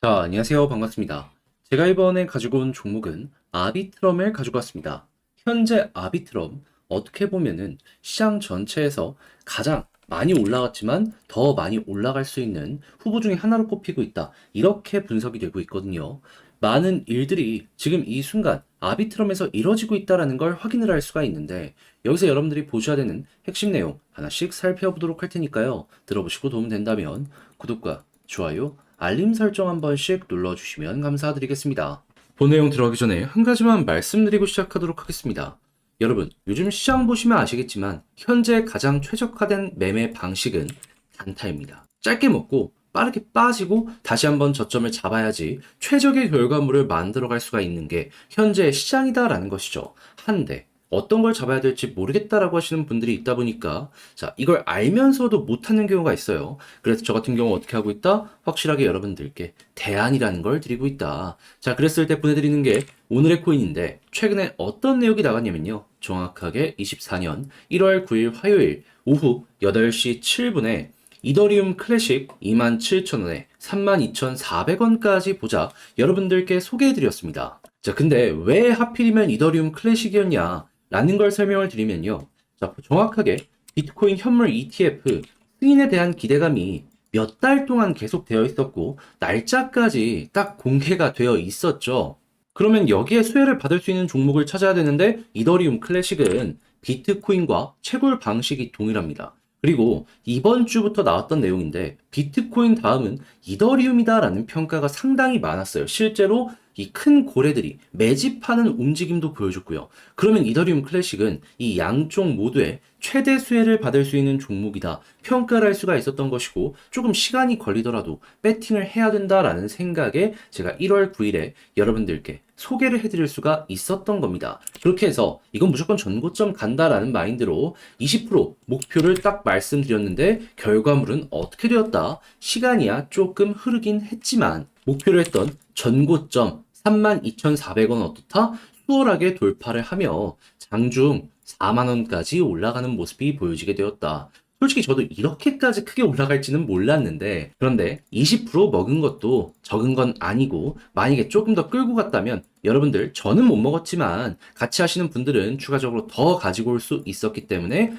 자, 안녕하세요. 반갑습니다. 제가 이번에 가지고 온 종목은 아비트럼을 가지고 왔습니다. 현재 아비트럼 어떻게 보면은 시장 전체에서 가장 많이 올라갔지만 더 많이 올라갈 수 있는 후보 중에 하나로 꼽히고 있다. 이렇게 분석이 되고 있거든요. 많은 일들이 지금 이 순간 아비트럼에서 이뤄지고 있다라는 걸 확인을 할 수가 있는데 여기서 여러분들이 보셔야 되는 핵심 내용 하나씩 살펴보도록 할 테니까요. 들어보시고 도움 된다면 구독과 좋아요, 알림 설정 한 번씩 눌러주시면 감사드리겠습니다. 본 내용 들어가기 전에 한 가지만 말씀드리고 시작하도록 하겠습니다. 여러분, 요즘 시장 보시면 아시겠지만 현재 가장 최적화된 매매 방식은 단타입니다. 짧게 먹고 빠르게 빠지고 다시 한번 저점을 잡아야지 최적의 결과물을 만들어갈 수가 있는 게 현재 시장이다라는 것이죠. 한데 어떤 걸 잡아야 될지 모르겠다라고 하시는 분들이 있다 보니까 자, 이걸 알면서도 못하는 경우가 있어요. 그래서 저 같은 경우 어떻게 하고 있다? 확실하게 여러분들께 대안이라는 걸 드리고 있다. 자, 그랬을 때 보내드리는 게 오늘의 코인인데 최근에 어떤 내용이 나갔냐면요. 정확하게 24년 1월 9일 화요일 오후 8시 7분에 이더리움 클래식 27,000원에 32,400원까지 보자 여러분들께 소개해드렸습니다. 자, 근데 왜 하필이면 이더리움 클래식이었냐? 라는 걸 설명을 드리면요. 자, 정확하게 비트코인 현물 ETF 승인에 대한 기대감이 몇 달 동안 계속 되어 있었고, 날짜까지 딱 공개가 되어 있었죠. 그러면 여기에 수혜를 받을 수 있는 종목을 찾아야 되는데, 이더리움 클래식은 비트코인과 채굴 방식이 동일합니다. 그리고 이번 주부터 나왔던 내용인데, 비트코인 다음은 이더리움이다라는 평가가 상당히 많았어요. 실제로 이 큰 고래들이 매집하는 움직임도 보여줬고요. 그러면 이더리움 클래식은 이 양쪽 모두에 최대 수혜를 받을 수 있는 종목이다. 평가를 할 수가 있었던 것이고 조금 시간이 걸리더라도 배팅을 해야 된다라는 생각에 제가 1월 9일에 여러분들께 소개를 해드릴 수가 있었던 겁니다. 그렇게 해서 이건 무조건 전고점 간다라는 마인드로 20% 목표를 딱 말씀드렸는데 결과물은 어떻게 되었다? 시간이야 조금 흐르긴 했지만 목표로 했던 전고점 32,400원 어떻다? 수월하게 돌파를 하며 장중 4만원까지 올라가는 모습이 보여지게 되었다. 솔직히 저도 이렇게까지 크게 올라갈지는 몰랐는데, 그런데 20% 먹은 것도 적은 건 아니고, 만약에 조금 더 끌고 갔다면, 여러분들, 저는 못 먹었지만, 같이 하시는 분들은 추가적으로 더 가지고 올 수 있었기 때문에,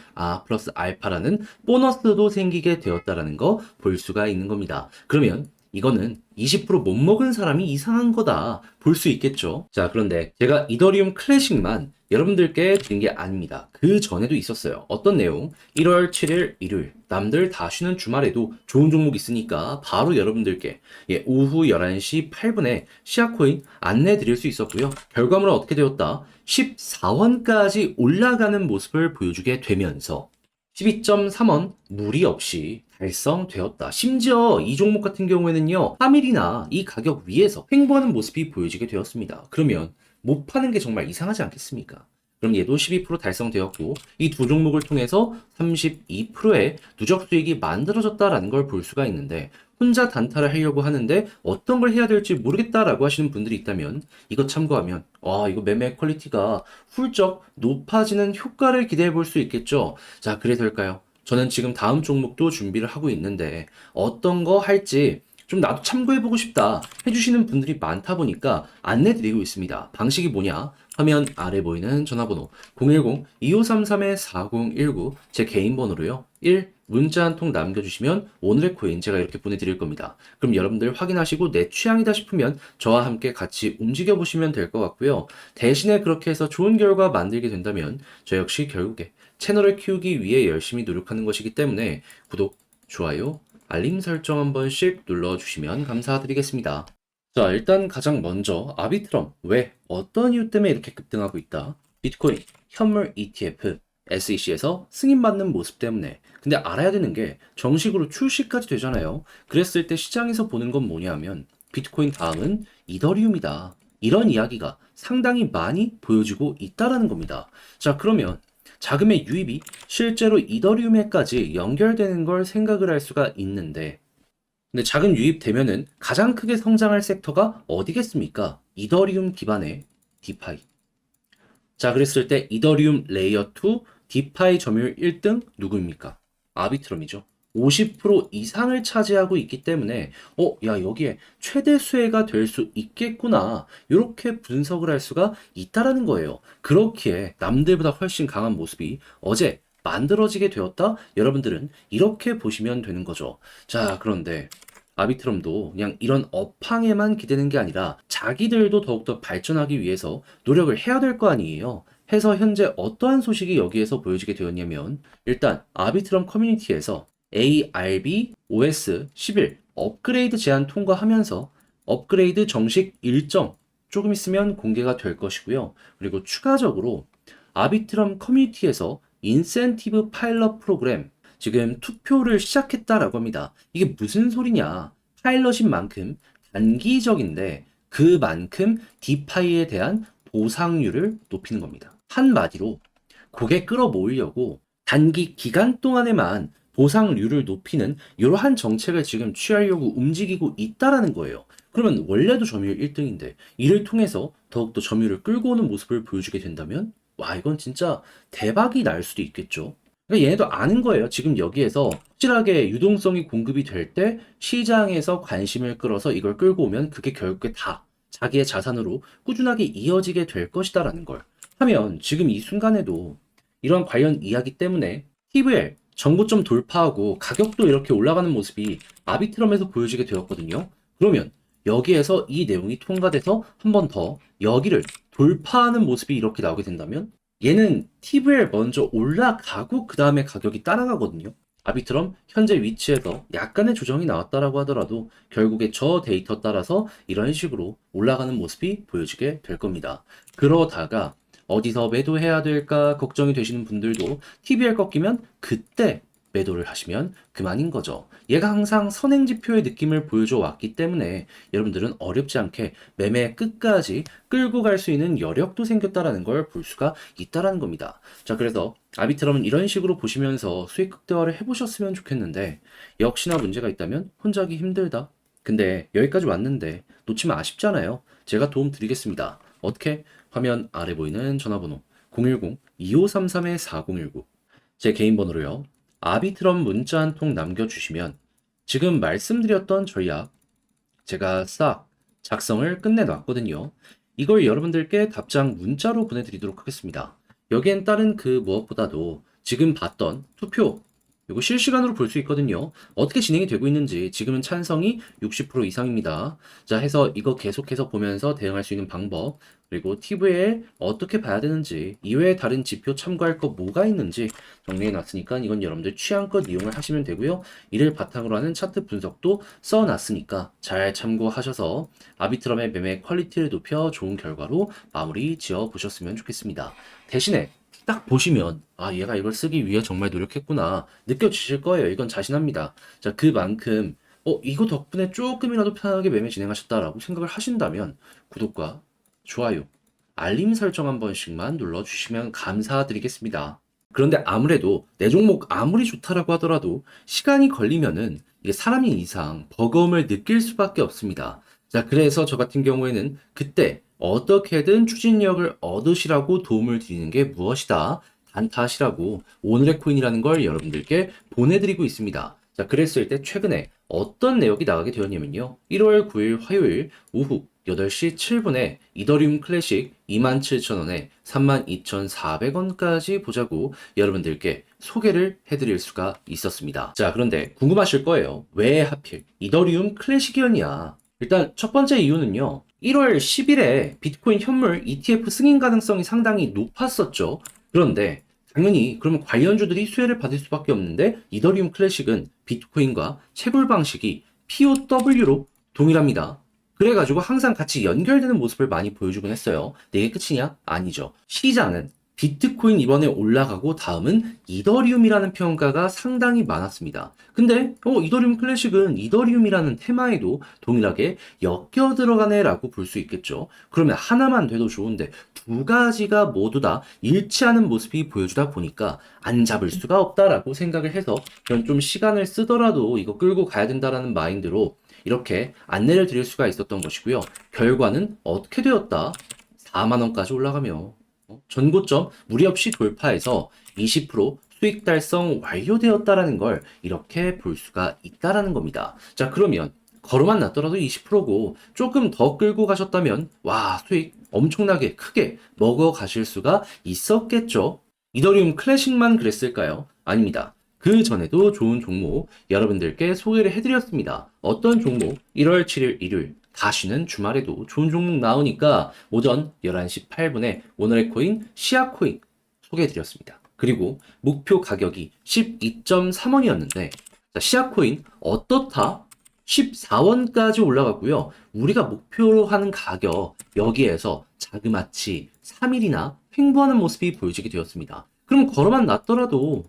플러스 알파라는 보너스도 생기게 되었다라는 거 볼 수가 있는 겁니다. 그러면, 이거는 20%못 먹은 사람이 이상한 거다 볼 수 있겠죠. 자, 그런데 제가 이더리움 클래식만 여러분들께 드린 게 아닙니다. 그 전에도 있었어요. 어떤 내용? 1월 7일 일요일 남들 다 쉬는 주말에도 좋은 종목 있으니까 바로 여러분들께 오후 11시 8분에 시아코인 안내 드릴 수 있었고요. 결과물은 어떻게 되었다? 14원까지 올라가는 모습을 보여주게 되면서 12.3원 무리 없이 달성되었다. 심지어 이 종목 같은 경우에는요, 3일이나 이 가격 위에서 횡보하는 모습이 보여지게 되었습니다. 그러면 못 파는 게 정말 이상하지 않겠습니까? 그럼 얘도 12% 달성되었고 이 두 종목을 통해서 32%의 누적 수익이 만들어졌다라는 걸 볼 수가 있는데 혼자 단타를 하려고 하는데 어떤 걸 해야 될지 모르겠다라고 하시는 분들이 있다면 이거 참고하면 이거 매매 퀄리티가 훌쩍 높아지는 효과를 기대해 볼 수 있겠죠. 자, 그래서일까요? 저는 지금 다음 종목도 준비를 하고 있는데 어떤 거 할지 좀 나도 참고해보고 싶다 해주시는 분들이 많다 보니까 안내드리고 있습니다. 방식이 뭐냐? 화면 아래 보이는 전화번호 010-2533-4019 제 개인 번호로요. 1. 문자 한 통 남겨주시면 오늘의 코인 제가 이렇게 보내드릴 겁니다. 그럼 여러분들 확인하시고 내 취향이다 싶으면 저와 함께 같이 움직여보시면 될 것 같고요. 대신에 그렇게 해서 좋은 결과 만들게 된다면 저 역시 결국에 채널을 키우기 위해 열심히 노력하는 것이기 때문에 구독, 좋아요, 알림 설정 한 번씩 눌러주시면 감사드리겠습니다. 자, 일단 가장 먼저 아비트럼 왜 어떤 이유 때문에 이렇게 급등하고 있다? 비트코인 현물 ETF SEC에서 승인받는 모습 때문에. 근데 알아야 되는 게 정식으로 출시까지 되잖아요. 그랬을 때 시장에서 보는 건 뭐냐면 비트코인 다음은 이더리움이다. 이런 이야기가 상당히 많이 보여지고 있다라는 겁니다. 자, 그러면 자금의 유입이 실제로 이더리움에까지 연결되는 걸 생각을 할 수가 있는데 근데 자금 유입되면은 가장 크게 성장할 섹터가 어디겠습니까? 이더리움 기반의 디파이. 자, 그랬을 때 이더리움 레이어 2 디파이 점유율 1등 누구입니까? 아비트럼이죠. 50% 이상을 차지하고 있기 때문에 야, 여기에 최대 수혜가 될 수 있겠구나. 이렇게 분석을 할 수가 있다라는 거예요. 그렇기에 남들보다 훨씬 강한 모습이 어제 만들어지게 되었다. 여러분들은 이렇게 보시면 되는 거죠. 자, 그런데 아비트럼도 그냥 이런 업황에만 기대는 게 아니라 자기들도 더욱더 발전하기 위해서 노력을 해야 될 거 아니에요. 해서 현재 어떠한 소식이 여기에서 보여지게 되었냐면 일단 아비트럼 커뮤니티에서 ARB OS 11 업그레이드 제한 통과하면서 업그레이드 정식 일정 조금 있으면 공개가 될 것이고요. 그리고 추가적으로 아비트럼 커뮤니티에서 인센티브 파일럿 프로그램 지금 투표를 시작했다라고 합니다. 이게 무슨 소리냐? 파일럿인 만큼 단기적인데 그만큼 디파이에 대한 보상률을 높이는 겁니다. 한마디로 고객 끌어모으려고 단기 기간 동안에만 보상률을 높이는 이러한 정책을 지금 취하려고 움직이고 있다라는 거예요. 그러면 원래도 점유율 1등인데 이를 통해서 더욱더 점유율을 끌고 오는 모습을 보여주게 된다면 와, 이건 진짜 대박이 날 수도 있겠죠. 그러니까 얘네도 아는 거예요. 지금 여기에서 확실하게 유동성이 공급이 될 때 시장에서 관심을 끌어서 이걸 끌고 오면 그게 결국에 다 자기의 자산으로 꾸준하게 이어지게 될 것이다라는 걸 하면 지금 이 순간에도 이런 관련 이야기 때문에 TVL 정고점 돌파하고 가격도 이렇게 올라가는 모습이 아비트럼에서 보여지게 되었거든요. 그러면 여기에서 이 내용이 통과돼서 한 번 더 여기를 돌파하는 모습이 이렇게 나오게 된다면 얘는 TVL 먼저 올라가고 그 다음에 가격이 따라가거든요. 아비트럼 현재 위치에서 약간의 조정이 나왔다라고 하더라도 결국에 저 데이터 따라서 이런 식으로 올라가는 모습이 보여지게 될 겁니다. 그러다가 어디서 매도해야 될까 걱정이 되시는 분들도 TVL 꺾이면 그때 매도를 하시면 그만인 거죠. 얘가 항상 선행지표의 느낌을 보여줘 왔기 때문에 여러분들은 어렵지 않게 매매 끝까지 끌고 갈 수 있는 여력도 생겼다라는 걸 볼 수가 있다라는 겁니다. 자, 그래서 아비트럼은 이런 식으로 보시면서 수익 극대화를 해보셨으면 좋겠는데 역시나 문제가 있다면 혼자 하기 힘들다. 근데 여기까지 왔는데 놓치면 아쉽잖아요. 제가 도움 드리겠습니다. 어떻게? 화면 아래 보이는 전화번호 010-2533-4019 제 개인 번호로요. 아비트럼 문자 한 통 남겨주시면 지금 말씀드렸던 전략 제가 싹 작성을 끝내놨거든요. 이걸 여러분들께 답장 문자로 보내드리도록 하겠습니다. 여기엔 다른 그 무엇보다도 지금 봤던 투표 이거 실시간으로 볼 수 있거든요. 어떻게 진행이 되고 있는지 지금은 찬성이 60% 이상입니다. 자, 해서 이거 계속해서 보면서 대응할 수 있는 방법 그리고 TV에 어떻게 봐야 되는지 이외에 다른 지표 참고할 거 뭐가 있는지 정리해 놨으니까 이건 여러분들 취향껏 이용을 하시면 되고요. 이를 바탕으로 하는 차트 분석도 써놨으니까 잘 참고하셔서 아비트럼의 매매 퀄리티를 높여 좋은 결과로 마무리 지어 보셨으면 좋겠습니다. 대신에 딱 보시면 아, 얘가 이걸 쓰기 위해 정말 노력했구나 느껴지실 거예요. 이건 자신합니다. 자, 그만큼 이거 덕분에 조금이라도 편하게 매매 진행하셨다라고 생각을 하신다면 구독과 좋아요, 알림 설정 한 번씩만 눌러주시면 감사드리겠습니다. 그런데 아무래도 내 종목 아무리 좋다라고 하더라도 시간이 걸리면은 이게 사람인 이상 버거움을 느낄 수밖에 없습니다. 자, 그래서 저 같은 경우에는 그때 어떻게든 추진력을 얻으시라고 도움을 드리는 게 무엇이다. 단타하시라고 오늘의 코인이라는 걸 여러분들께 보내드리고 있습니다. 자, 그랬을 때 최근에 어떤 내역이 나가게 되었냐면요. 1월 9일 화요일 오후 8시 7분에 이더리움 클래식 27,000원에 32,400원까지 보자고 여러분들께 소개를 해드릴 수가 있었습니다. 자, 그런데 궁금하실 거예요. 왜 하필 이더리움 클래식이었냐? 일단 첫 번째 이유는요. 1월 10일에 비트코인 현물 ETF 승인 가능성이 상당히 높았었죠. 그런데 당연히 그러면 관련주들이 수혜를 받을 수밖에 없는데 이더리움 클래식은 비트코인과 채굴 방식이 POW로 동일합니다. 그래가지고 항상 같이 연결되는 모습을 많이 보여주곤 했어요. 근데 이게 끝이냐? 아니죠. 시장은 비트코인 이번에 올라가고 다음은 이더리움이라는 평가가 상당히 많았습니다. 근데 이더리움 클래식은 이더리움이라는 테마에도 동일하게 엮여 들어가네 라고 볼 수 있겠죠. 그러면 하나만 돼도 좋은데 두 가지가 모두 다 일치하는 모습이 보여주다 보니까 안 잡을 수가 없다라고 생각을 해서 그런 좀 시간을 쓰더라도 이거 끌고 가야 된다라는 마인드로 이렇게 안내를 드릴 수가 있었던 것이고요. 결과는 어떻게 되었다? 4만원까지 올라가며 전고점 무리 없이 돌파해서 20% 수익 달성 완료되었다라는 걸 이렇게 볼 수가 있다라는 겁니다. 자, 그러면 걸어만 놨더라도 20%고 조금 더 끌고 가셨다면 와, 수익 엄청나게 크게 먹어 가실 수가 있었겠죠. 이더리움 클래식만 그랬을까요? 아닙니다. 그 전에도 좋은 종목 여러분들께 소개를 해드렸습니다. 어떤 종목? 1월 7일 일요일 다시는 주말에도 좋은 종목 나오니까 오전 11시 8분에 오늘의 코인 시아코인 소개해드렸습니다. 그리고 목표 가격이 12.3원이었는데 시아코인 어떻다? 14원까지 올라갔고요. 우리가 목표로 하는 가격 여기에서 자그마치 3일이나 횡보하는 모습이 보여지게 되었습니다. 그럼 걸어만 놨더라도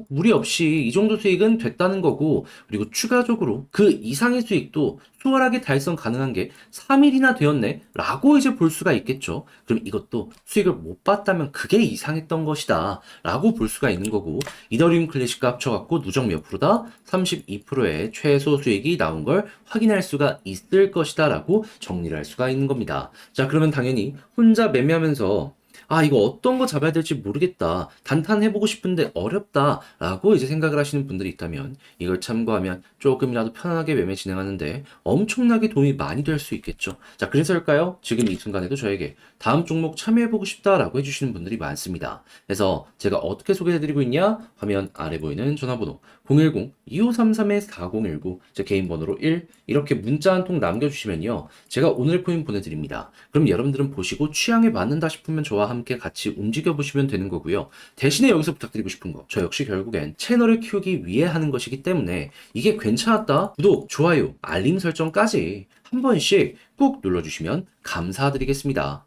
무리 없이 이 정도 수익은 됐다는 거고, 그리고 추가적으로 그 이상의 수익도 수월하게 달성 가능한 게 3일이나 되었네 라고 이제 볼 수가 있겠죠. 그럼 이것도 수익을 못 봤다면 그게 이상했던 것이다 라고 볼 수가 있는 거고, 이더리움 클래식과 합쳐갖고 누적 몇 프로다? 32%의 최소 수익이 나온 걸 확인할 수가 있을 것이다 라고 정리를 할 수가 있는 겁니다. 자, 그러면 당연히 혼자 매매하면서 이거 어떤 거 잡아야 될지 모르겠다. 단탄해보고 싶은데 어렵다. 라고 이제 생각을 하시는 분들이 있다면 이걸 참고하면 조금이라도 편안하게 매매 진행하는데 엄청나게 도움이 많이 될 수 있겠죠. 자, 그래서일까요? 지금 이 순간에도 저에게 다음 종목 참여해보고 싶다라고 해주시는 분들이 많습니다. 그래서 제가 어떻게 소개해드리고 있냐? 화면 아래 보이는 전화번호 010-2533-4019 제 개인 번호로 1 이렇게 문자 한 통 남겨주시면요. 제가 오늘 코인 보내드립니다. 그럼 여러분들은 보시고 취향에 맞는다 싶으면 저와 함께 같이 움직여 보시면 되는 거고요. 대신에 여기서 부탁드리고 싶은 거, 저 역시 결국엔 채널을 키우기 위해 하는 것이기 때문에 이게 괜찮았다? 구독, 좋아요, 알림 설정까지 한 번씩 꾹 눌러주시면 감사드리겠습니다.